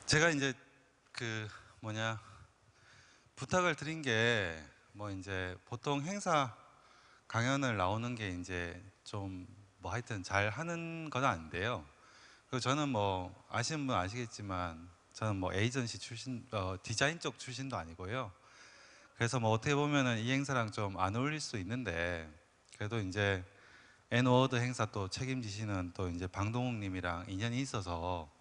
제가 이제 그 뭐냐 부탁을 드린 게 뭐 이제 보통 행사 강연을 나오는 게 이제 좀 뭐 하여튼 잘 하는 건 아닌데요. 그리고 저는 뭐 아시는 분 아시겠지만 저는 뭐 에이전시 출신, 디자인 쪽 출신도 아니고요. 그래서 뭐 어떻게 보면은 이 행사랑 좀 안 어울릴 수 있는데 그래도 이제 N워드 행사 또 책임지시는 또 이제 방동욱님이랑 인연이 있어서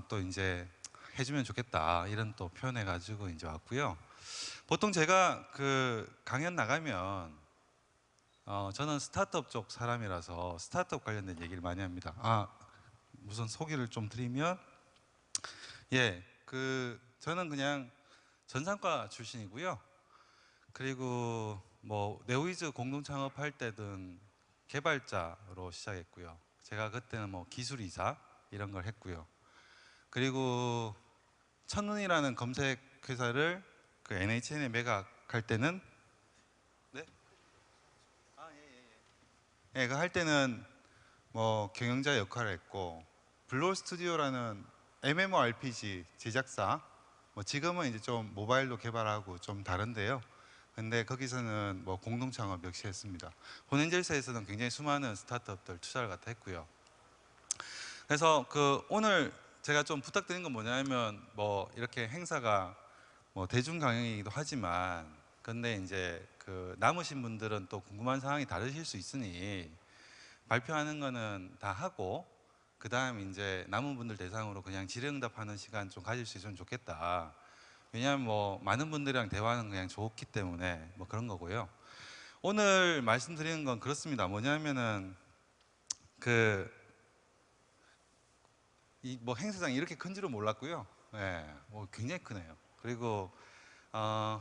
또 이제 해주면 좋겠다 이런 또 표현해가지고 이제 왔고요. 보통 제가 그 강연 나가면 저는 스타트업 쪽 사람이라서 스타트업 관련된 얘기를 많이 합니다. 우선 소개를 좀 드리면 그 저는 그냥 전산과 출신이고요. 그리고 뭐 네오이즈 공동 창업할 때든 개발자로 시작했고요. 제가 그때는 뭐 기술이사 이런 걸 했고요. 그리고 천눈이라는 검색 회사를 그 NHN에 매각할 때는 네? 그 할 때는 뭐 경영자 역할을 했고 블루 스튜디오라는 MMORPG 제작사 뭐 지금은 이제 좀 모바일로 개발하고 좀 다른데요. 근데 거기서는 뭐 공동 창업 역시 했습니다. 본엔젤스에서는 굉장히 수많은 스타트업들 투자를 갖다 했고요. 그래서 그 오늘 제가 좀 부탁드린 건 뭐냐면 뭐 이렇게 행사가 뭐 대중 강연이기도 하지만 근데 이제 그 남으신 분들은 또 궁금한 사항이 다르실 수 있으니 발표하는 거는 다 하고 그 다음 이제 남은 분들 대상으로 그냥 질의응답하는 시간 좀 가질 수 있으면 좋겠다. 왜냐하면 뭐 많은 분들이랑 대화하는 그냥 좋기 때문에 뭐 그런 거고요. 오늘 말씀드리는 건 그렇습니다. 뭐냐면은 그 이 뭐 행사장이 이렇게 큰 줄은 몰랐고요. 뭐 굉장히 크네요. 그리고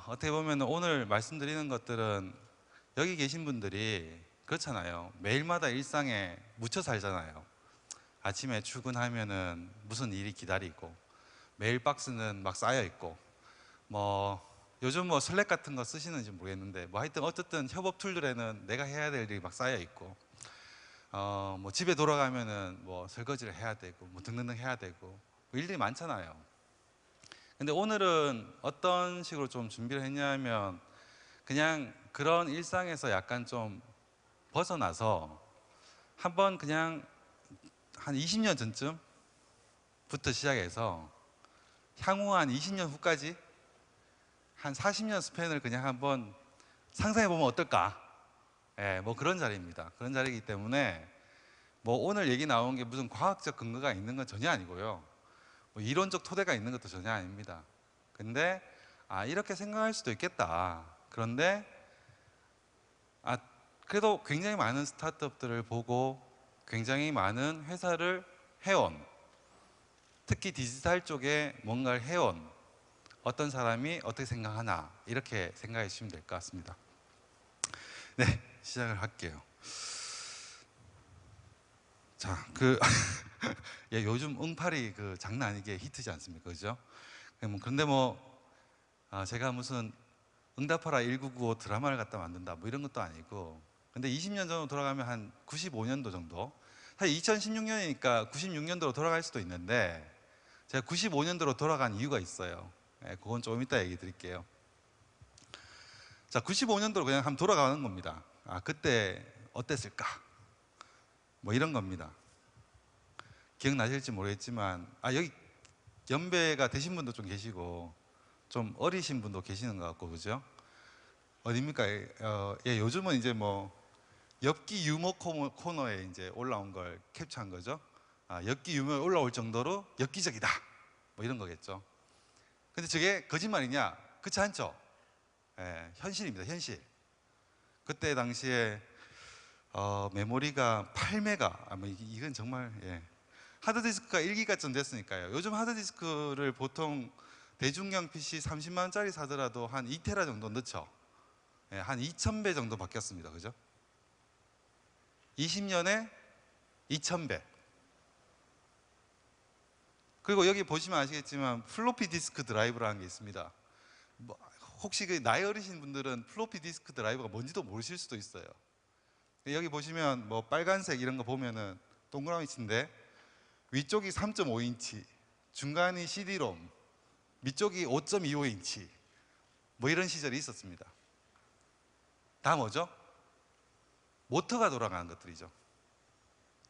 어떻게 보면 오늘 말씀드리는 것들은 여기 계신 분들이 그렇잖아요. 매일마다 일상에 묻혀 살잖아요. 아침에 출근하면은 무슨 일이 기다리고 메일 박스는 막 쌓여 있고 뭐 요즘 뭐 슬랙 같은 거 쓰시는지 모르겠는데 뭐 하여튼 어쨌든 협업 툴들에는 내가 해야 될 일이 막 쌓여 있고 뭐 집에 돌아가면은 뭐 설거지를 해야 되고 뭐 등등등 해야 되고 뭐 일들이 많잖아요. 근데 오늘은 어떤 식으로 좀 준비를 했냐면 그냥 그런 일상에서 약간 좀 벗어나서 한번 그냥 한 20년 전쯤부터 시작해서 향후 한 20년 후까지 한 40년 스팬을 그냥 한번 상상해 보면 어떨까? 뭐 그런 자리입니다. 그런 자리이기 때문에 뭐 오늘 얘기 나온 게 무슨 과학적 근거가 있는 건 전혀 아니고요. 뭐 이론적 토대가 있는 것도 전혀 아닙니다. 근데 이렇게 생각할 수도 있겠다. 그런데 그래도 굉장히 많은 스타트업들을 보고 굉장히 많은 회사를 해온 특히 디지털 쪽에 뭔가를 해온 어떤 사람이 어떻게 생각하나 이렇게 생각해 주시면 될 것 같습니다. 네, 시작을 할게요. 자, 요즘 응팔이 그 장난 아니게 히트지 않습니까? 그죠? 근데 제가 무슨 응답하라 1995 드라마를 갖다 만든다 뭐 이런 것도 아니고 근데 20년 전으로 돌아가면 한 95년도 정도 사실 2016년이니까 96년도로 돌아갈 수도 있는데 제가 95년도로 돌아간 이유가 있어요. 그건 조금 이따 얘기 드릴게요. 자, 95년도로 그냥 한번 돌아가는 겁니다. 그때 어땠을까? 뭐 이런 겁니다. 기억나실지 모르겠지만 여기 연배가 되신 분도 좀 계시고 좀 어리신 분도 계시는 것 같고 그죠? 어딥니까? 요즘은 이제 뭐 엽기 유머 코너에 이제 올라온 걸 캡처한 거죠. 엽기 유머에 올라올 정도로 엽기적이다. 뭐 이런 거겠죠. 근데 저게 거짓말이냐? 그렇지 않죠? 현실입니다. 현실. 그때 당시에 메모리가 8메가, 뭐 이건 정말 하드디스크가 1기가쯤 됐으니까요. 요즘 하드디스크를 보통 대중형 PC 30만 원짜리 사더라도 한 2테라 정도 넣죠. 한 2000배 정도 바뀌었습니다. 그죠? 20년에 2000배. 그리고 여기 보시면 아시겠지만 플로피 디스크 드라이브라는 게 있습니다. 뭐 혹시 그 나이 어리신 분들은 플로피 디스크 드라이브가 뭔지도 모르실 수도 있어요. 여기 보시면 뭐 빨간색 이런 거 보면은 동그라미인데 위쪽이 3.5인치, 중간이 CD롬, 밑쪽이 5.25인치 뭐 이런 시절이 있었습니다. 다 뭐죠? 모터가 돌아가는 것들이죠.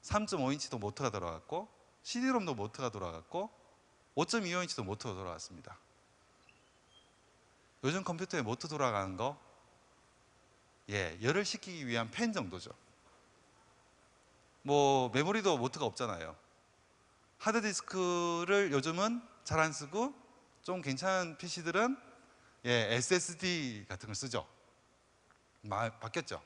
3.5인치도 모터가 돌아갔고 CD롬도 모터가 돌아갔고 5.25인치도 모터가 돌아갔습니다. 요즘 컴퓨터에 모터 돌아가는 거 열을 식히기 위한 팬 정도죠. 뭐 메모리도 모터가 없잖아요. 하드디스크를 요즘은 잘 안 쓰고 좀 괜찮은 PC들은 SSD 같은 걸 쓰죠. 바뀌었죠.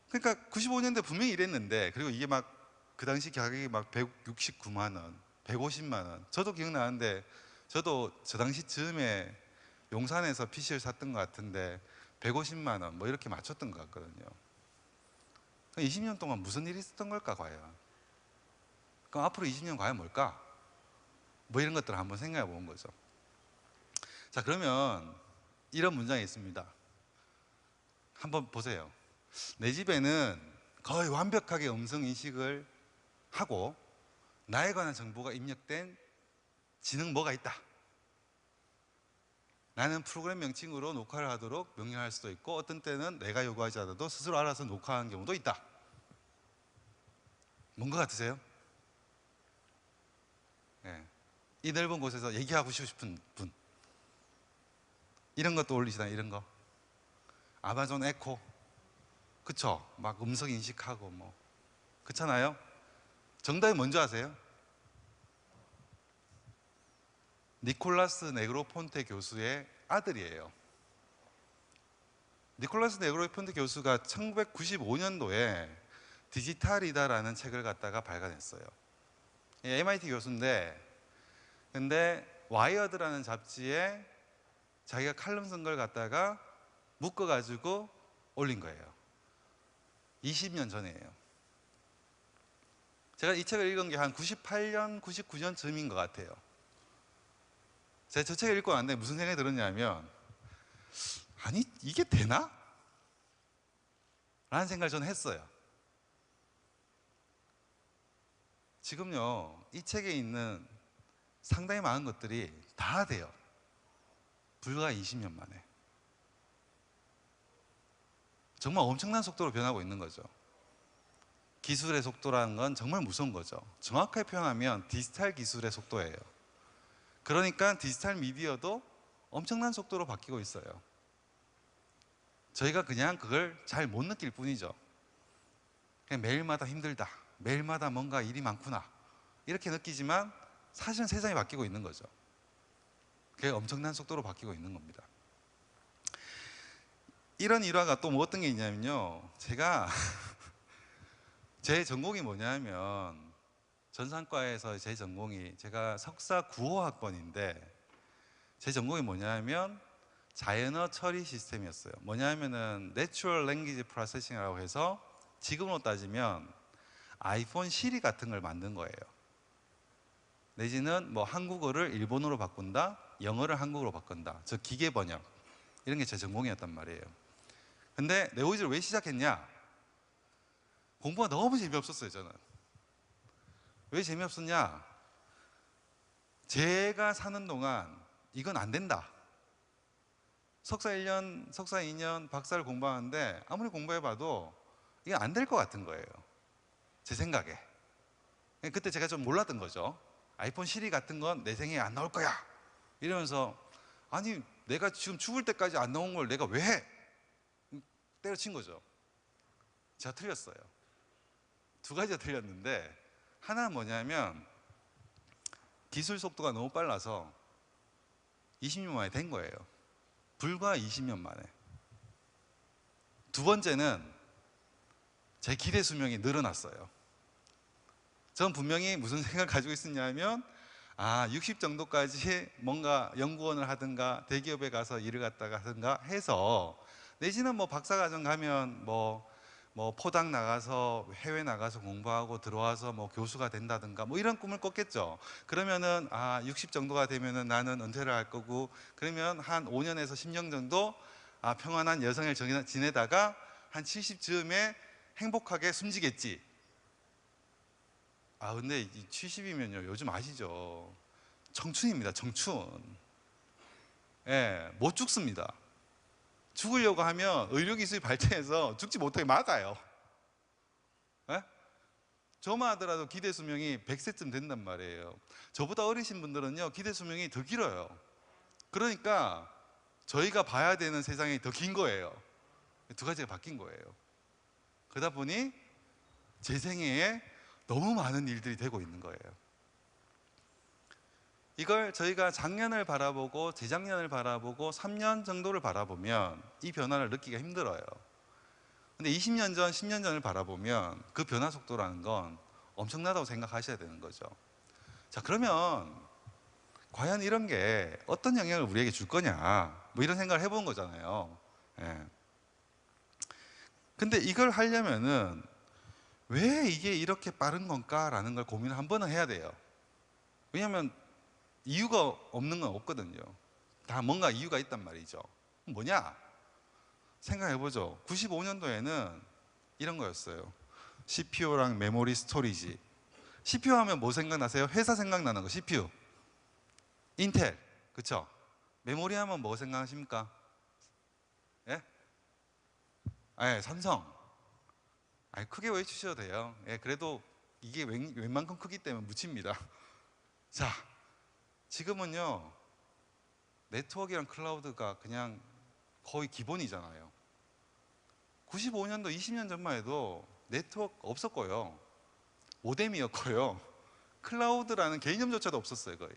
그러니까 95년대 분명히 이랬는데, 그리고 이게 막 그 당시 가격이 막 169만 원, 150만 원. 저도 기억나는데 저도 저 당시 즈음에 용산에서 PC를 샀던 것 같은데 150만 원 뭐 이렇게 맞췄던 것 같거든요. 20년 동안 무슨 일이 있었던 걸까 과연? 그럼 앞으로 20년 과연 뭘까? 뭐 이런 것들을 한번 생각해 보는 거죠. 자, 그러면 이런 문장이 있습니다. 한번 보세요. 내 집에는 거의 완벽하게 음성 인식을 하고 나에 관한 정보가 입력된 지능 뭐가 있다. 나는 프로그램 명칭으로 녹화를 하도록 명령할 수도 있고 어떤 때는 내가 요구하지 않아도 스스로 알아서 녹화하는 경우도 있다. 뭔 것 같으세요? 이 넓은 곳에서 얘기하고 싶은 분, 이런 것도 올리시나요? 이런 거 아마존 에코, 그쵸? 막 음성 인식하고 뭐 그렇잖아요. 정답이 뭔지 아세요? 니콜라스 네그로폰테 교수의 아들이에요. 니콜라스 네그로폰테 교수가 1995년도에 디지털이다라는 책을 갖다가 발간했어요. MIT 교수인데, 근데 와이어드라는 잡지에 자기가 칼럼 쓴 걸 갖다가 묶어가지고 올린 거예요. 20년 전이에요. 제가 이 책을 읽은 게 한 98년, 99년쯤인 것 같아요. 제가 저 책을 읽고 왔는데 무슨 생각이 들었냐면, 아니 이게 되나? 라는 생각을 저는 했어요. 지금요, 이 책에 있는 상당히 많은 것들이 다 돼요. 불과 20년 만에. 정말 엄청난 속도로 변하고 있는 거죠. 기술의 속도라는 건 정말 무서운 거죠. 정확하게 표현하면 디지털 기술의 속도예요. 그러니까 디지털 미디어도 엄청난 속도로 바뀌고 있어요. 저희가 그냥 그걸 잘 못 느낄 뿐이죠. 그냥 매일마다 힘들다, 매일마다 뭔가 일이 많구나 이렇게 느끼지만 사실은 세상이 바뀌고 있는 거죠. 그게 엄청난 속도로 바뀌고 있는 겁니다. 이런 일화가 또 뭐 어떤 게 있냐면요, 제가 제 전공이 뭐냐면 전산과에서 제 전공이, 제가 석사 9호학번인데 제 전공이 뭐냐면 자연어 처리 시스템이었어요. 뭐냐면은 Natural Language Processing이라고 해서 지금으로 따지면 아이폰 시리 같은 걸 만든 거예요. 내지는 뭐 한국어를 일본어로 바꾼다, 영어를 한국어로 바꾼다, 저 기계 번역, 이런 게 제 전공이었단 말이에요. 근데 네오이즈를 왜 시작했냐? 공부가 너무 재미없었어요. 저는 왜 재미없었냐? 제가 사는 동안 이건 안 된다, 석사 1년, 석사 2년, 박사를 공부하는데 아무리 공부해봐도 이게 안 될 것 같은 거예요. 제 생각에. 그때 제가 좀 몰랐던 거죠. 아이폰 시리 같은 건 내 생에 안 나올 거야 이러면서, 아니 내가 지금 죽을 때까지 안 나온 걸 내가 왜 해? 때려친 거죠. 제가 틀렸어요. 두 가지가 틀렸는데, 하나는 뭐냐면 기술 속도가 너무 빨라서 20년 만에 된 거예요. 불과 20년 만에. 두 번째는 제 기대 수명이 늘어났어요. 전 분명히 무슨 생각을 가지고 있었냐면, 60 정도까지 뭔가 연구원을 하든가 대기업에 가서 일을 갖다가 하든가 해서, 내지는 뭐 박사과정 가면 뭐 포당 나가서 해외 나가서 공부하고 들어와서 뭐 교수가 된다든가 뭐 이런 꿈을 꿨겠죠. 그러면은 60 정도가 되면은 나는 은퇴를 할 거고, 그러면 한 5년에서 10년 정도 평안한 여성을 지내다가 한 70쯤에 행복하게 숨지겠지. 아 근데 70이면요 요즘 아시죠? 청춘입니다. 청춘. 예, 못 죽습니다. 죽으려고 하면 의료기술이 발전해서 죽지 못하게 막아요. 예? 저만 하더라도 기대 수명이 100세쯤 된단 말이에요. 저보다 어리신 분들은요 기대 수명이 더 길어요. 그러니까 저희가 봐야 되는 세상이 더 긴 거예요. 두 가지가 바뀐 거예요. 그러다 보니 제 생애에 너무 많은 일들이 되고 있는 거예요. 이걸 저희가 작년을 바라보고 재작년을 바라보고 3년 정도를 바라보면 이 변화를 느끼기가 힘들어요. 근데 20년 전, 10년 전을 바라보면 그 변화 속도라는 건 엄청나다고 생각하셔야 되는 거죠. 자, 그러면 과연 이런 게 어떤 영향을 우리에게 줄 거냐, 뭐 이런 생각을 해본 거잖아요. 예. 근데 이걸 하려면은 왜 이게 이렇게 빠른 건가라는 걸 고민을 한 번은 해야 돼요. 왜냐하면 이유가 없는 건 없거든요. 다 뭔가 이유가 있단 말이죠. 뭐냐? 생각해보죠. 95년도에는 이런 거였어요. CPU랑 메모리 스토리지. CPU 하면 뭐 생각나세요? 회사 생각나는 거, CPU. 인텔, 그쵸? 메모리 하면 뭐 생각하십니까? 예? 예, 삼성. 아니, 크게 외치셔도 돼요. 예, 그래도 이게 웬만큼 크기 때문에 묻힙니다. 자, 지금은요, 네트워크랑 클라우드가 그냥 거의 기본이잖아요. 95년도 20년 전만 해도 네트워크 없었고요. 모뎀이었고요. 클라우드라는 개념조차도 없었어요, 거의.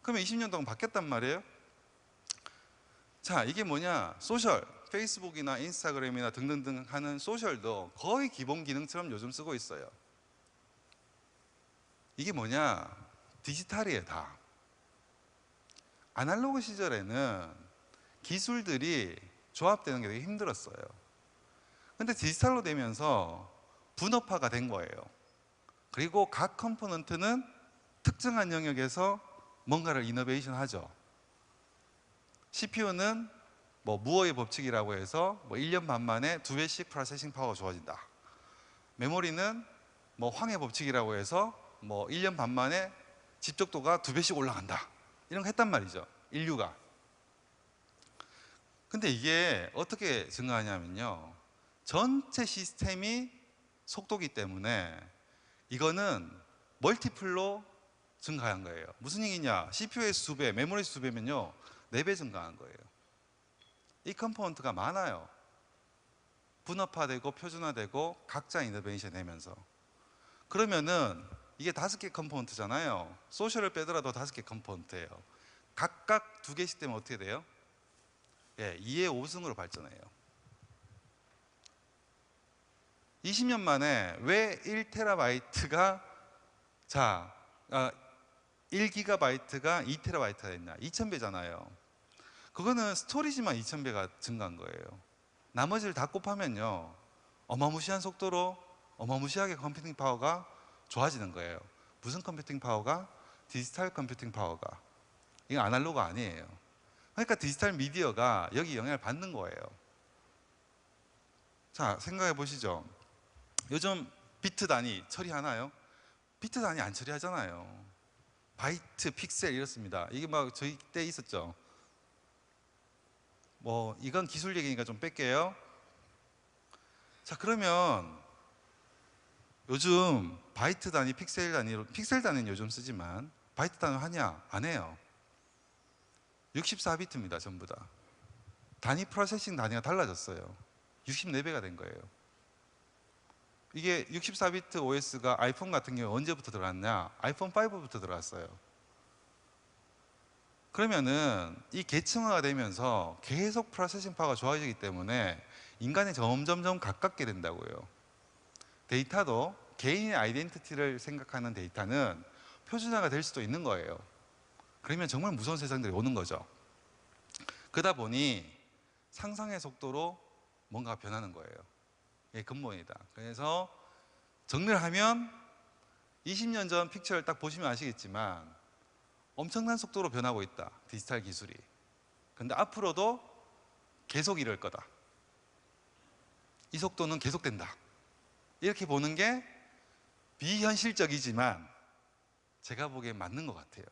그러면 20년 동안 바뀌었단 말이에요. 자, 이게 뭐냐? 소셜, 페이스북이나 인스타그램이나 등등등 하는 소셜도 거의 기본 기능처럼 요즘 쓰고 있어요. 이게 뭐냐? 디지털이에요, 다. 아날로그 시절에는 기술들이 조합되는 게 되게 힘들었어요. 근데 디지털로 되면서 분업화가 된 거예요. 그리고 각 컴포넌트는 특정한 영역에서 뭔가를 이노베이션 하죠. CPU는 뭐 무어의 법칙이라고 해서 뭐 1년 반 만에 2배씩 프로세싱 파워가 좋아진다. 메모리는 뭐 황해 법칙이라고 해서 뭐 1년 반 만에 집적도가 2배씩 올라간다. 이런 거 했단 말이죠. 인류가. 근데 이게 어떻게 증가하냐면요. 전체 시스템이 속도기 때문에 이거는 멀티플로 증가한 거예요. 무슨 얘기냐? CPU의 수배, 메모리 수배면요 4배 증가한 거예요. 이 컴포넌트가 많아요. 분업화되고 표준화되고 각자 이노베이션 되면서. 그러면은 이게 5개 컴포넌트잖아요. 소셜을 빼더라도 5개 컴포넌트예요. 각각 2개씩 되면 어떻게 돼요? 예, 2의 5승으로 발전해요. 20년 만에 왜 1테라바이트가 1기가바이트가 2테라바이트가 됐냐? 2000배잖아요. 그거는 스토리지만 2000배가 증가한 거예요. 나머지를 다 곱하면요. 어마무시한 속도로 어마무시하게 컴퓨팅 파워가 좋아지는 거예요. 무슨 컴퓨팅 파워가? 디지털 컴퓨팅 파워가. 이거 아날로그 아니에요. 그러니까 디지털 미디어가 여기 영향을 받는 거예요. 자, 생각해 보시죠. 요즘 비트 단위 처리하나요? 비트 단위 안 처리하잖아요. 바이트, 픽셀 이렇습니다. 이게 막 저희 때 있었죠. 뭐 이건 기술 얘기니까 좀 뺄게요. 자, 그러면 요즘 바이트 단위, 픽셀 단위로, 픽셀 단위는 요즘 쓰지만 바이트 단위 하냐? 안 해요. 64비트입니다, 전부 다. 단위 프로세싱 단위가 달라졌어요. 64배가 된 거예요. 이게 64비트 OS가 아이폰 같은 경우 언제부터 들어갔냐? 아이폰 5부터 들어갔어요. 그러면은 이 계층화가 되면서 계속 프로세싱 파워가 좋아지기 때문에 인간이 점점점 가깝게 된다고요. 데이터도 개인의 아이덴티티를 생각하는 데이터는 표준화가 될 수도 있는 거예요. 그러면 정말 무서운 세상들이 오는 거죠. 그러다 보니 상상의 속도로 뭔가 변하는 거예요. 이게 근본이다. 그래서 정리를 하면 20년 전 픽처를 딱 보시면 아시겠지만 엄청난 속도로 변하고 있다. 디지털 기술이. 근데 앞으로도 계속 이럴 거다. 이 속도는 계속된다. 이렇게 보는 게 비현실적이지만 제가 보기엔 맞는 것 같아요.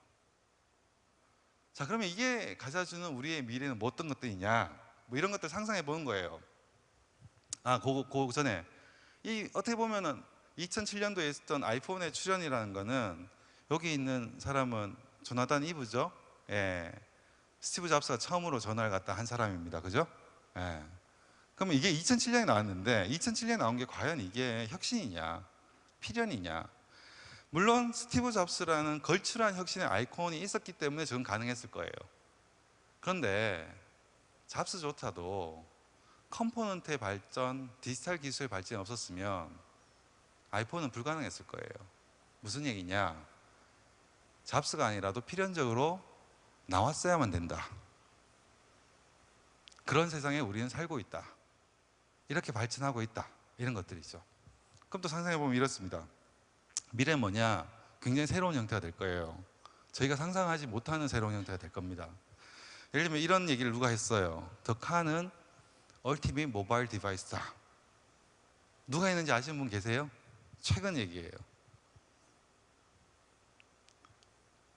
자, 그러면 이게 가져주는 우리의 미래는 뭐 어떤 것들이냐, 뭐 이런 것들 상상해 보는 거예요. 그 전에 이 어떻게 보면은 2007년도에 있었던 아이폰의 출연이라는 거는, 여기 있는 사람은 조나단 이브죠. 예. 스티브 잡스가 처음으로 전화를 갖다 한 사람입니다. 그죠? 예. 그러면 이게 2007년에 나왔는데 2007년에 나온 게 과연 이게 혁신이냐, 필연이냐? 물론 스티브 잡스라는 걸출한 혁신의 아이콘이 있었기 때문에 저는 가능했을 거예요. 그런데 잡스조차도 컴포넌트의 발전, 디지털 기술의 발전이 없었으면 아이폰은 불가능했을 거예요. 무슨 얘기냐? 잡스가 아니라도 필연적으로 나왔어야만 된다. 그런 세상에 우리는 살고 있다. 이렇게 발전하고 있다. 이런 것들이죠. 그럼 또 상상해보면 이렇습니다. 미래는 뭐냐? 굉장히 새로운 형태가 될 거예요. 저희가 상상하지 못하는 새로운 형태가 될 겁니다. 예를 들면 이런 얘기를 누가 했어요. 더 카는 얼티밋 모바일 디바이스다. 누가 했는지 아시는 분 계세요? 최근 얘기예요.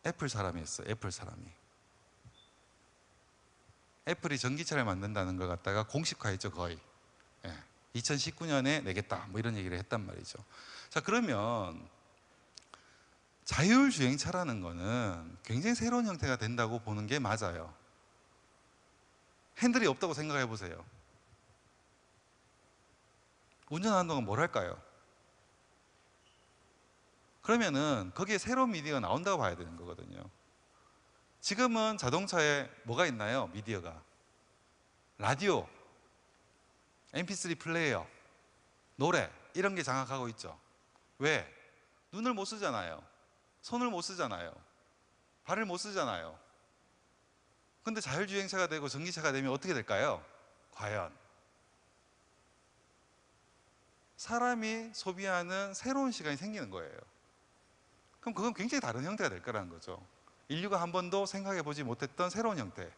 애플 사람이 했어요. 애플 사람이. 애플이 전기차를 만든다는 걸 갖다가 공식화했죠, 거의. 2019년에 내겠다, 뭐 이런 얘기를 했단 말이죠. 자, 그러면 자율주행차라는 거는 굉장히 새로운 형태가 된다고 보는 게 맞아요. 핸들이 없다고 생각해 보세요. 운전하는 동안 뭘 할까요? 그러면은 거기에 새로운 미디어가 나온다고 봐야 되는 거거든요. 지금은 자동차에 뭐가 있나요? 미디어가. 라디오, mp3 플레이어, 노래, 이런 게 장악하고 있죠. 왜? 눈을 못 쓰잖아요. 손을 못 쓰잖아요. 발을 못 쓰잖아요. 근데 자율주행차가 되고 전기차가 되면 어떻게 될까요? 과연 사람이 소비하는 새로운 시간이 생기는 거예요. 그럼 그건 굉장히 다른 형태가 될 거라는 거죠. 인류가 한 번도 생각해 보지 못했던 새로운 형태.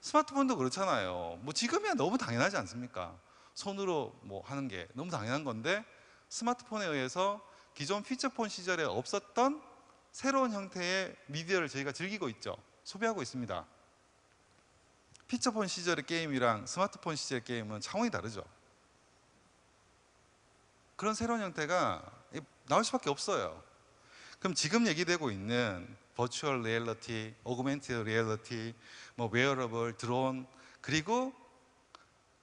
스마트폰도 그렇잖아요. 뭐 지금이야 너무 당연하지 않습니까? 손으로 뭐 하는 게 너무 당연한 건데, 스마트폰에 의해서 기존 피처폰 시절에 없었던 새로운 형태의 미디어를 저희가 즐기고 있죠. 소비하고 있습니다. 피처폰 시절의 게임이랑 스마트폰 시절의 게임은 차원이 다르죠. 그런 새로운 형태가 나올 수밖에 없어요. 그럼 지금 얘기되고 있는 버추얼 리얼리티, 오그멘티드 리얼리티, 뭐 웨어러블, 드론, 그리고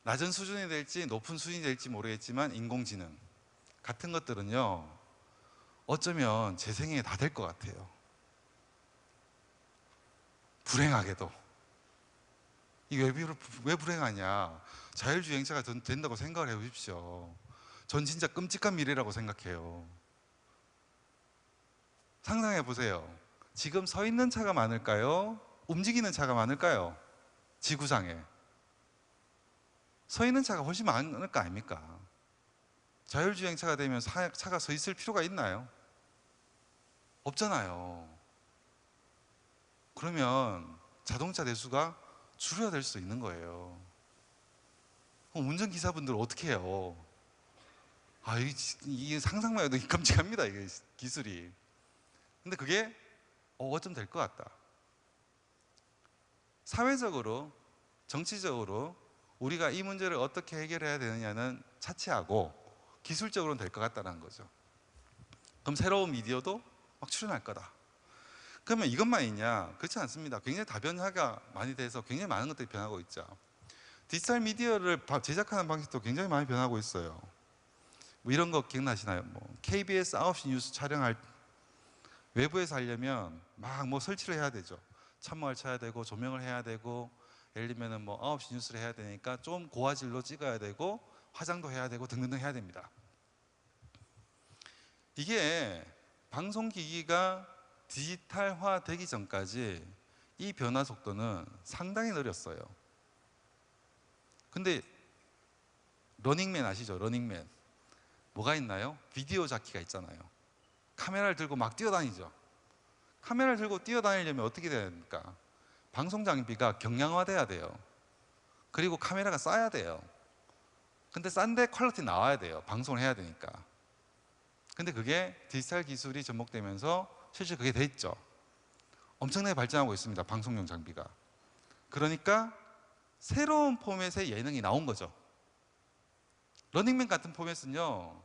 낮은 수준이 될지 높은 수준이 될지 모르겠지만 인공지능 같은 것들은요, 어쩌면 제 생애에 다 될 것 같아요. 불행하게도. 이게 왜 불행하냐? 자율주행차가 된다고 생각을 해보십시오. 전 진짜 끔찍한 미래라고 생각해요. 상상해 보세요. 지금 서 있는 차가 많을까요? 움직이는 차가 많을까요? 지구상에. 서 있는 차가 훨씬 많을 거 아닙니까? 자율주행차가 되면 차가 서 있을 필요가 있나요? 없잖아요. 그러면 자동차 대수가 줄여야 될 수 있는 거예요. 그럼 운전기사분들 어떻게 해요? 이게 상상만 해도 끔찍합니다, 이게 기술이. 근데 그게 어쩜 될 것 같다. 사회적으로, 정치적으로 우리가 이 문제를 어떻게 해결해야 되느냐는 차치하고 기술적으로는 될 것 같다는 거죠. 그럼 새로운 미디어도 막 출연할 거다. 그러면 이것만 있냐? 그렇지 않습니다. 굉장히 다변화가 많이 돼서 굉장히 많은 것들이 변하고 있죠. 디지털 미디어를 제작하는 방식도 굉장히 많이 변하고 있어요. 뭐 이런 거 기억나시나요? 뭐 KBS 9시 뉴스 촬영할 외부에서 하려면 막 뭐 설치를 해야 되죠. 천막을 쳐야 되고 조명을 해야 되고, 예를 들면 뭐 9시 뉴스를 해야 되니까 좀 고화질로 찍어야 되고 화장도 해야 되고 등등등 해야 됩니다. 이게 방송기기가 디지털화 되기 전까지 이 변화 속도는 상당히 느렸어요. 근데 러닝맨 아시죠? 러닝맨. 뭐가 있나요? 비디오 자키가 있잖아요. 카메라를 들고 막 뛰어다니죠. 카메라를 들고 뛰어다니려면 어떻게 돼야 됩니까? 방송 장비가 경량화돼야 돼요. 그리고 카메라가 싸야 돼요. 근데 싼데 퀄리티 나와야 돼요. 방송을 해야 되니까. 근데 그게 디지털 기술이 접목되면서 실제 그게 됐죠. 엄청나게 발전하고 있습니다. 방송용 장비가. 그러니까 새로운 포맷의 예능이 나온 거죠. 러닝맨 같은 포맷은요,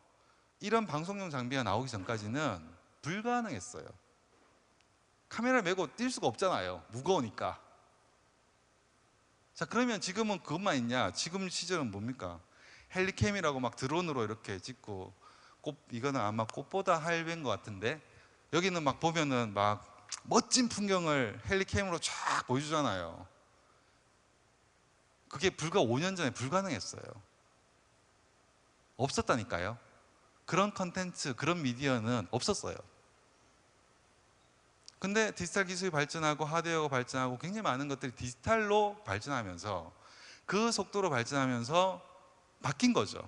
이런 방송용 장비가 나오기 전까지는 불가능했어요. 카메라 메고 뛸 수가 없잖아요. 무거우니까. 자, 그러면 지금은 그것만 있냐? 지금 시절은 뭡니까? 헬리캠이라고 막 드론으로 이렇게 찍고, 이거는 아마 꽃보다 하얀 것 같은데, 여기는 막 보면은 막 멋진 풍경을 헬리캠으로 쫙 보여주잖아요. 그게 불과 5년 전에 불가능했어요. 없었다니까요. 그런 컨텐츠, 그런 미디어는 없었어요. 근데 디지털 기술이 발전하고 하드웨어가 발전하고 굉장히 많은 것들이 디지털로 발전하면서 그 속도로 발전하면서 바뀐 거죠.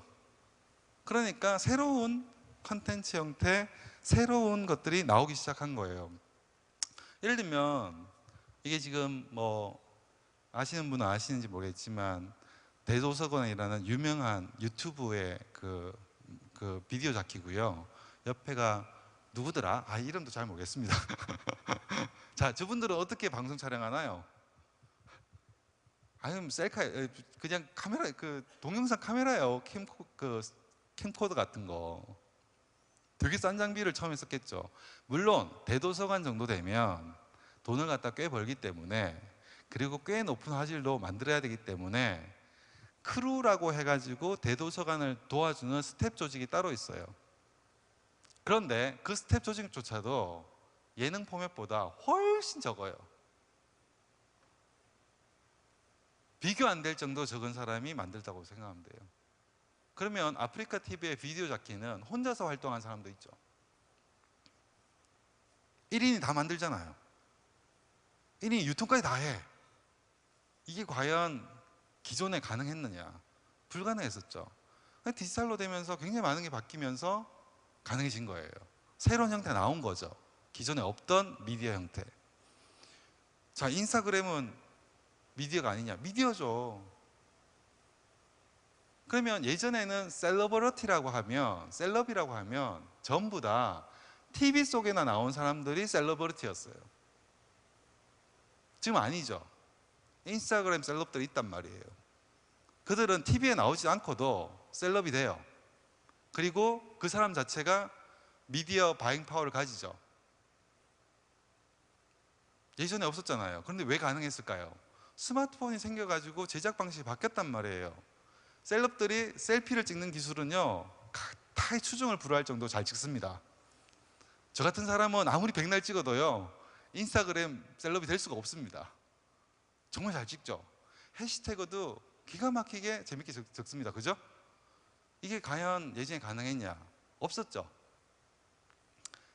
그러니까 새로운 컨텐츠 형태, 새로운 것들이 나오기 시작한 거예요. 예를 들면 이게 지금 뭐 아시는 분은 아시는지 모르겠지만 대도서관이라는 유명한 유튜브의 그 비디오 자키고요. 옆에가 누구더라? 아, 이름도 잘 모르겠습니다. 자, 저분들은 어떻게 방송 촬영하나요? 아니, 셀카, 그냥 카메라, 동영상 카메라요. 캠코더 같은 거. 되게 싼 장비를 처음에 썼겠죠. 물론 대도서관 정도 되면 돈을 갖다 꽤 벌기 때문에, 그리고 꽤 높은 화질로 만들어야 되기 때문에 크루라고 해가지고 대도서관을 도와주는 스텝 조직이 따로 있어요. 그런데 그 스텝 조직조차도 예능 포맷보다 훨씬 적어요. 비교 안 될 정도 적은 사람이 만들다고 생각하면 돼요. 그러면 아프리카 TV의 비디오 자키는 혼자서 활동한 사람도 있죠. 1인이 다 만들잖아요. 1인이 유통까지 다 해. 이게 과연 기존에 가능했느냐? 불가능했었죠. 디지털로 되면서 굉장히 많은 게 바뀌면서 가능해진 거예요. 새로운 형태가 나온 거죠. 기존에 없던 미디어 형태. 자, 인스타그램은 미디어가 아니냐? 미디어죠. 그러면 예전에는 셀러버리티라고 하면, 셀럽이라고 하면 전부 다 TV 속에나 나온 사람들이 셀러버리티였어요. 지금 아니죠. 인스타그램 셀럽들이 있단 말이에요. 그들은 TV에 나오지 않고도 셀럽이 돼요. 그리고 그 사람 자체가 미디어 바잉 파워를 가지죠. 예전에 없었잖아요. 그런데 왜 가능했을까요? 스마트폰이 생겨가지고 제작 방식이 바뀌었단 말이에요. 셀럽들이 셀피를 찍는 기술은요, 타의 추종을 불허할 정도로 잘 찍습니다. 저 같은 사람은 아무리 백날 찍어도요, 인스타그램 셀럽이 될 수가 없습니다. 정말 잘 찍죠. 해시태그도 기가 막히게 재밌게 적습니다. 그죠? 이게 과연 예전에 가능했냐? 없었죠.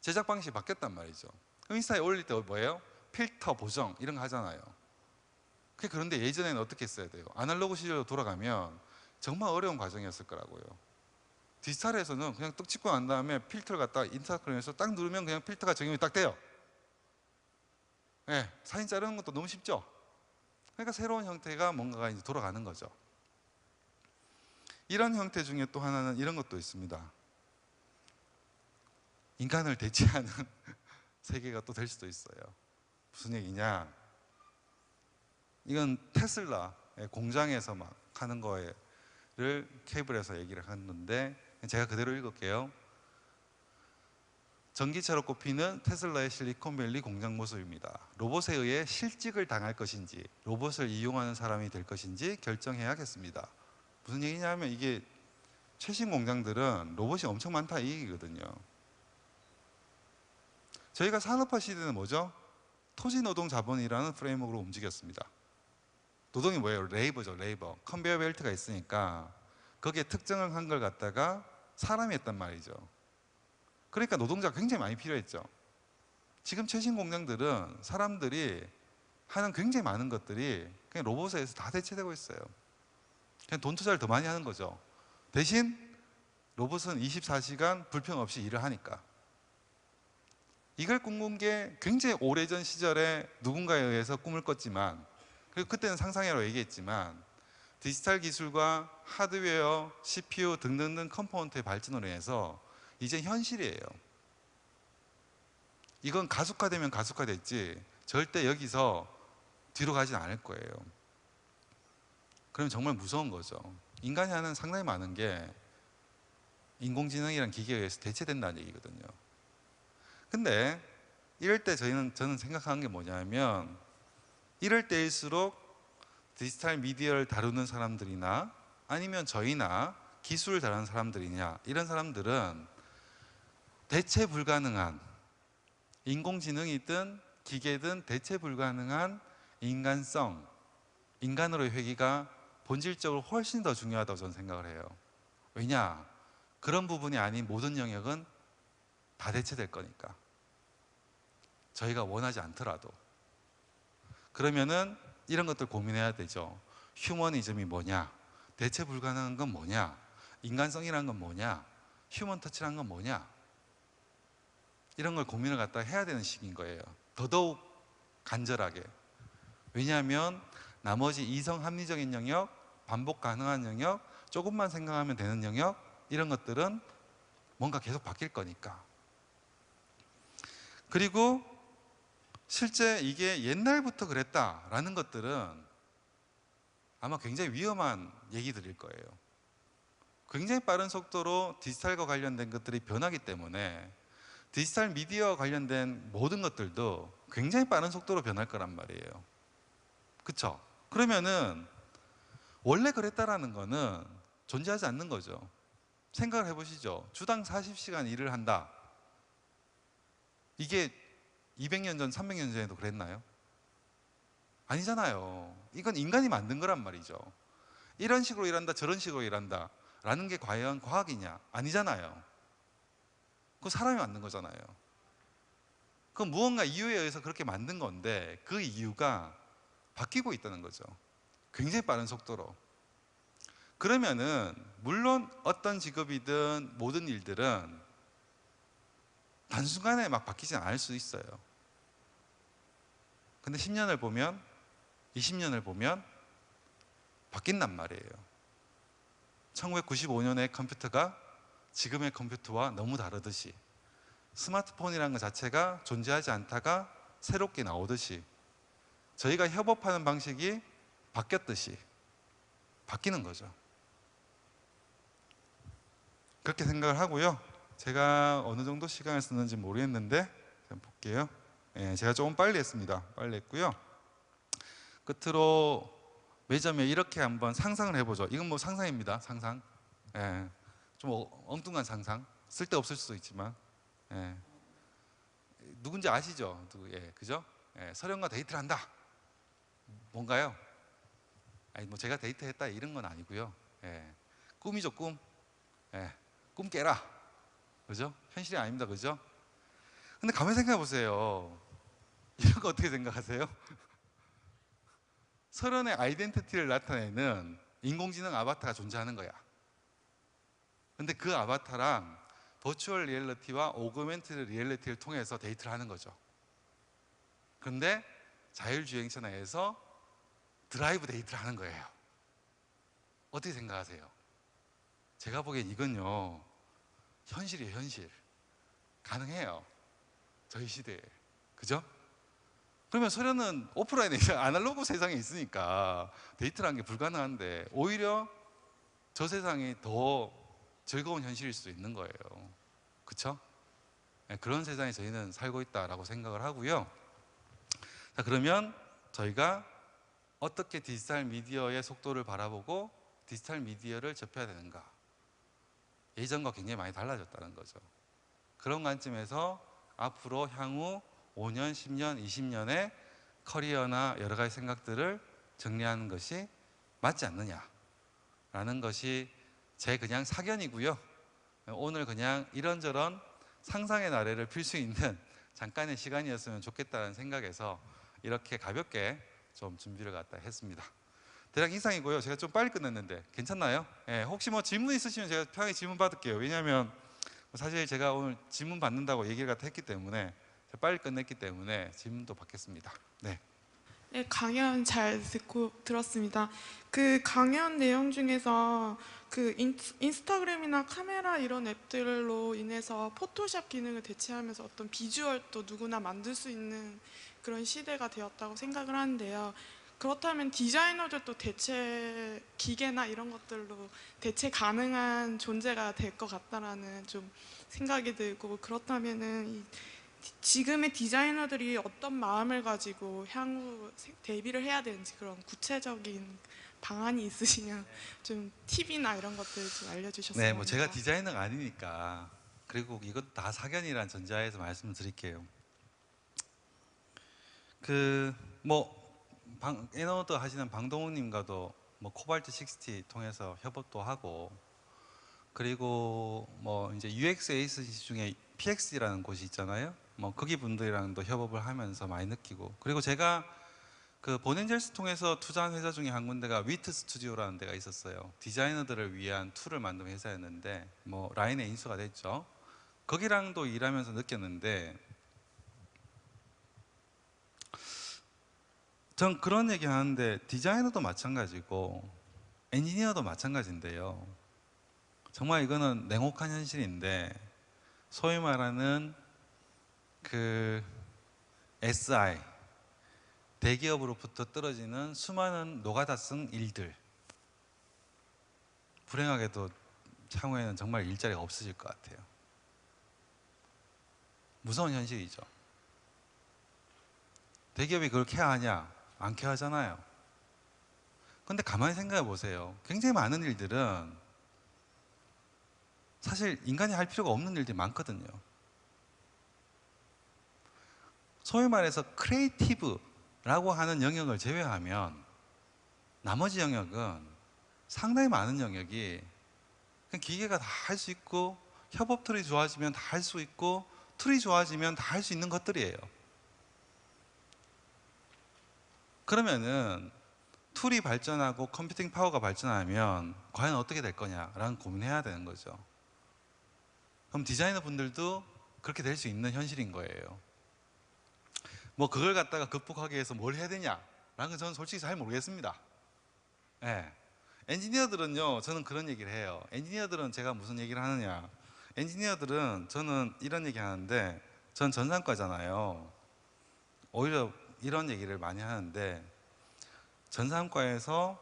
제작 방식이 바뀌었단 말이죠. 인스타에 올릴 때 뭐예요? 필터, 보정 이런 거 하잖아요. 그런데 예전에는 어떻게 했어야 돼요? 아날로그 시절로 돌아가면 정말 어려운 과정이었을 거라고요. 디지털에서는 그냥 뚝 찍고 난 다음에 필터를 갖다가 인스타그램에서 딱 누르면 그냥 필터가 적용이 딱 돼요. 네, 사진 자르는 것도 너무 쉽죠? 그러니까 새로운 형태가 뭔가가 이제 돌아가는 거죠. 이런 형태 중에 또 하나는 이런 것도 있습니다. 인간을 대체하는 세계가 또 될 수도 있어요. 무슨 얘기냐? 이건 테슬라 공장에서 막 하는 거를 케이블에서 얘기를 하는데 제가 그대로 읽을게요. 전기차로 꼽히는 테슬라의 실리콘밸리 공장 모습입니다. 로봇에 의해 실직을 당할 것인지 로봇을 이용하는 사람이 될 것인지 결정해야겠습니다. 무슨 얘기냐면 이게 최신 공장들은 로봇이 엄청 많다 이 얘기거든요. 저희가 산업화 시대는 뭐죠? 토지노동 자본이라는 프레임워크로 움직였습니다. 노동이 뭐예요? 레이버죠, 레이버. 컨베이어 벨트가 있으니까 거기에 특정을 한 걸 갖다가 사람이 했단 말이죠. 그러니까 노동자가 굉장히 많이 필요했죠. 지금 최신 공장들은 사람들이 하는 굉장히 많은 것들이 그냥 로봇에 의해서 다 대체되고 있어요. 그냥 돈 투자를 더 많이 하는 거죠. 대신 로봇은 24시간 불평 없이 일을 하니까. 이걸 꿈꾼 게 굉장히 오래전 시절에 누군가에 의해서 꿈을 꿨지만, 그리고 그때는 상상이라고 얘기했지만 디지털 기술과 하드웨어, CPU 등등등 컴포넌트의 발전으로 인해서 이제 현실이에요. 이건 가속화되면 가속화됐지 절대 여기서 뒤로 가진 않을 거예요. 그럼 정말 무서운 거죠. 인간이 하는 상당히 많은 게 인공지능이란 기계에 의해서 대체된다는 얘기거든요. 근데 이럴 때 저는 생각하는 게 뭐냐면, 이럴 때일수록 디지털 미디어를 다루는 사람들이나 아니면 저희나 기술을 다루는 사람들이냐, 이런 사람들은 대체 불가능한, 인공지능이든 기계든 대체 불가능한 인간성, 인간으로의 회귀가 본질적으로 훨씬 더 중요하다고 저는 생각을 해요. 왜냐? 그런 부분이 아닌 모든 영역은 다 대체될 거니까. 저희가 원하지 않더라도. 그러면은 이런 것들 고민해야 되죠. 휴머니즘이 뭐냐? 대체 불가능한 건 뭐냐? 인간성이란 건 뭐냐? 휴먼 터치란 건 뭐냐? 이런 걸 고민을 갖다 해야 되는 시기인 거예요. 더더욱 간절하게. 왜냐하면 나머지 이성 합리적인 영역, 반복 가능한 영역, 조금만 생각하면 되는 영역, 이런 것들은 뭔가 계속 바뀔 거니까. 그리고 실제 이게 옛날부터 그랬다라는 것들은 아마 굉장히 위험한 얘기들일 거예요. 굉장히 빠른 속도로 디지털과 관련된 것들이 변하기 때문에 디지털 미디어와 관련된 모든 것들도 굉장히 빠른 속도로 변할 거란 말이에요. 그쵸? 그러면은 원래 그랬다라는 거는 존재하지 않는 거죠. 생각을 해보시죠. 주당 40시간 일을 한다. 이게 200년 전, 300년 전에도 그랬나요? 아니잖아요. 이건 인간이 만든 거란 말이죠. 이런 식으로 일한다, 저런 식으로 일한다 라는 게 과연 과학이냐? 아니잖아요. 그거 사람이 만든 거잖아요. 그건 무언가 이유에 의해서 그렇게 만든 건데 그 이유가 바뀌고 있다는 거죠. 굉장히 빠른 속도로. 그러면은 물론 어떤 직업이든 모든 일들은 단순간에 막 바뀌지 않을 수 있어요. 근데 10년을 보면, 20년을 보면 바뀐단 말이에요. 1995년의 컴퓨터가 지금의 컴퓨터와 너무 다르듯이, 스마트폰이라는 것 자체가 존재하지 않다가 새롭게 나오듯이, 저희가 협업하는 방식이 바뀌었듯이 바뀌는 거죠. 그렇게 생각을 하고요. 제가 어느 정도 시간을 썼는지 모르겠는데 좀 볼게요. 제가 조금 빨리 했습니다. 빨리 했고요. 끝으로 매점에 이렇게 한번 상상을 해보죠. 이건 뭐 상상입니다. 상상. 좀 엉뚱한 상상. 쓸데없을 수도 있지만. 누군지 아시죠? 그죠? 서령과 데이트를 한다. 뭔가요? 아니 뭐 제가 데이트했다 이런 건 아니고요. 꿈이죠, 꿈. 꿈 깨라. 그죠? 현실이 아닙니다. 그죠? 근데 가만히 생각해 보세요. 이런 거 어떻게 생각하세요? 서른의 아이덴티티를 나타내는 인공지능 아바타가 존재하는 거야. 근데 그 아바타랑 버추얼 리얼리티와 오그멘티드 리얼리티를 통해서 데이트를 하는 거죠. 그런데 자율주행차 내에서 드라이브 데이트를 하는 거예요. 어떻게 생각하세요? 제가 보기엔 이건요, 현실이에요, 현실. 가능해요. 저희 시대에. 그죠? 그러면 소련은 오프라인에, 아날로그 세상에 있으니까 데이트라는 게 불가능한데 오히려 저 세상이 더 즐거운 현실일 수도 있는 거예요. 그쵸? 그런 세상에 저희는 살고 있다라고 생각을 하고요. 자, 그러면 저희가 어떻게 디지털 미디어의 속도를 바라보고 디지털 미디어를 접해야 되는가? 예전과 굉장히 많이 달라졌다는 거죠. 그런 관점에서 앞으로 향후 5년, 10년, 20년의 커리어나 여러 가지 생각들을 정리하는 것이 맞지 않느냐라는 것이 제 그냥 사견이고요. 오늘 그냥 이런저런 상상의 나래를 필 수 있는 잠깐의 시간이었으면 좋겠다는 생각에서 이렇게 가볍게 좀 준비를 갖다 했습니다. 대략 이상이고요. 제가 좀 빨리 끝냈는데 괜찮나요? 혹시 뭐 질문 있으시면 제가 편하게 질문 받을게요. 왜냐하면 사실 제가 오늘 질문 받는다고 얘기를 갖다 했기 때문에 빨리 끝냈기 때문에 질문도 받겠습니다. 네. 네, 강연 잘 듣고 들었습니다. 그 강연 내용 중에서 그 인스타그램이나 카메라 이런 앱들로 인해서 포토샵 기능을 대체하면서 어떤 비주얼도 누구나 만들 수 있는 그런 시대가 되었다고 생각을 하는데요. 그렇다면 디자이너들도 대체 기계나 이런 것들로 대체 가능한 존재가 될 것 같다라는 좀 생각이 들고, 그렇다면은 지금의 디자이너들이 어떤 마음을 가지고 향후 데뷔를 해야 되는지 그런 구체적인 방안이 있으시면 좀 팁이나 이런 것들 좀 네, 알려주셨으면 뭐 제가 합니다. 디자이너가 아니니까, 그리고 이것 다 사견이란 전제하에서 말씀을 드릴게요. 에너드 하시는 방동욱님과도 뭐 코발트 60 통해서 협업도 하고, 그리고 뭐 이제 UX 에이전시 중에 PX라는 곳이 있잖아요. 뭐 거기 분들이랑도 협업을 하면서 많이 느끼고, 그리고 제가 그 본엔젤스 통해서 투자한 회사 중에 한 군데가 위트 스튜디오라는 데가 있었어요. 디자이너들을 위한 툴을 만든 회사였는데 뭐 라인에 인수가 됐죠. 거기랑도 일하면서 느꼈는데, 전 그런 얘기 하는데 디자이너도 마찬가지고 엔지니어도 마찬가지인데요. 정말 이거는 냉혹한 현실인데, 소위 말하는 그 SI 대기업으로부터 떨어지는 수많은 노가다 쓴 일들, 불행하게도 향후에는 정말 일자리가 없어질 것 같아요. 무서운 현실이죠. 대기업이 그걸 케어하냐? 안 케어하잖아요. 근데 가만히 생각해 보세요. 굉장히 많은 일들은 사실 인간이 할 필요가 없는 일들이 많거든요. 소위 말해서 크리에이티브라고 하는 영역을 제외하면 나머지 영역은, 상당히 많은 영역이 그냥 기계가 다 할 수 있고, 협업 툴이 좋아지면 다 할 수 있고, 툴이 좋아지면 다 할 수 있는 것들이에요. 그러면은 툴이 발전하고 컴퓨팅 파워가 발전하면 과연 어떻게 될 거냐라는 고민해야 되는 거죠. 그럼 디자이너 분들도 그렇게 될 수 있는 현실인 거예요. 뭐 그걸 갖다가 극복하기 위해서 뭘 해야 되냐라는 건 저는 솔직히 잘 모르겠습니다. 예. 엔지니어들은요, 저는 그런 얘기를 해요. 엔지니어들은 제가 무슨 얘기를 하느냐. 엔지니어들은 저는 이런 얘기 하는데, 전 전산과잖아요. 오히려 이런 얘기를 많이 하는데, 전산과에서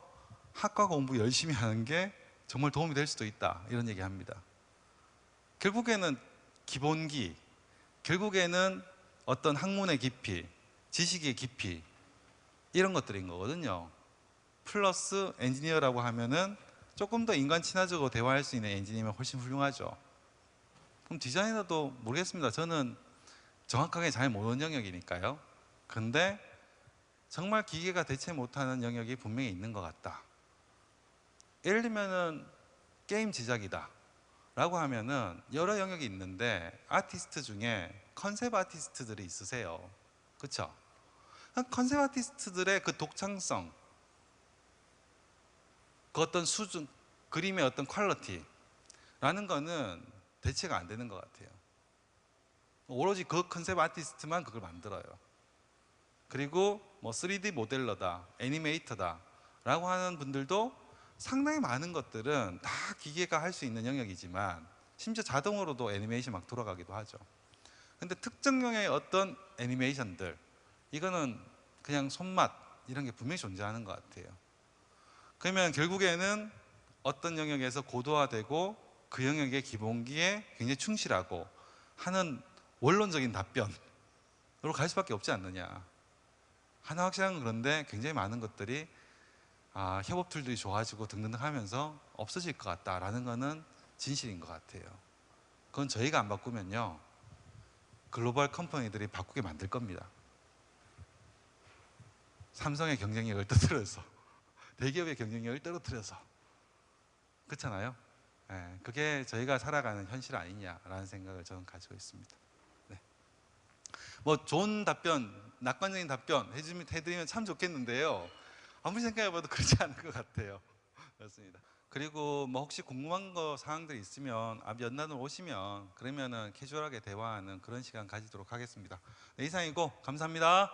학과 공부 열심히 하는 게 정말 도움이 될 수도 있다, 이런 얘기 합니다. 결국에는 기본기, 결국에는 어떤 학문의 깊이, 지식의 깊이, 이런 것들인 거거든요. 플러스 엔지니어라고 하면은 조금 더 인간 친화적으로 대화할 수 있는 엔지니어면 훨씬 훌륭하죠. 그럼 디자이너도 모르겠습니다. 저는 정확하게 잘 모르는 영역이니까요. 근데 정말 기계가 대체 못하는 영역이 분명히 있는 것 같다. 예를 들면은 게임 제작이다 라고 하면은 여러 영역이 있는데, 아티스트 중에 컨셉 아티스트들이 있으세요. 그쵸? 컨셉 아티스트들의 그 독창성, 그 어떤 수준, 그림의 어떤 퀄리티라는 거는 대체가 안 되는 것 같아요. 오로지 그 컨셉 아티스트만 그걸 만들어요. 그리고 뭐 3D 모델러다, 애니메이터다 라고 하는 분들도 상당히 많은 것들은 다 기계가 할 수 있는 영역이지만, 심지어 자동으로도 애니메이션 막 돌아가기도 하죠. 근데 특정형의 어떤 애니메이션들, 이거는 그냥 손맛 이런 게 분명히 존재하는 것 같아요. 그러면 결국에는 어떤 영역에서 고도화되고 그 영역의 기본기에 굉장히 충실하고 하는 원론적인 답변으로 갈 수밖에 없지 않느냐. 하나 확실한 건, 그런데 굉장히 많은 것들이 협업 툴들이 좋아지고 등등등 하면서 없어질 것 같다라는 거는 진실인 것 같아요. 그건 저희가 안 바꾸면요, 글로벌 컴퍼니들이 바꾸게 만들 겁니다. 삼성의 경쟁력을 떨어뜨려서, 대기업의 경쟁력을 떨어뜨려서. 그렇잖아요. 예, 그게 저희가 살아가는 현실 아니냐라는 생각을 저는 가지고 있습니다. 네. 뭐 좋은 답변, 낙관적인 답변 해드리면 참 좋겠는데요. 아무리 생각해봐도 그렇지 않은 것 같아요. 그렇습니다. 그리고 뭐 혹시 궁금한 거 사항들이 있으면 앞 연단으로 오시면, 그러면은 캐주얼하게 대화하는 그런 시간 가지도록 하겠습니다. 네, 이상이고 감사합니다.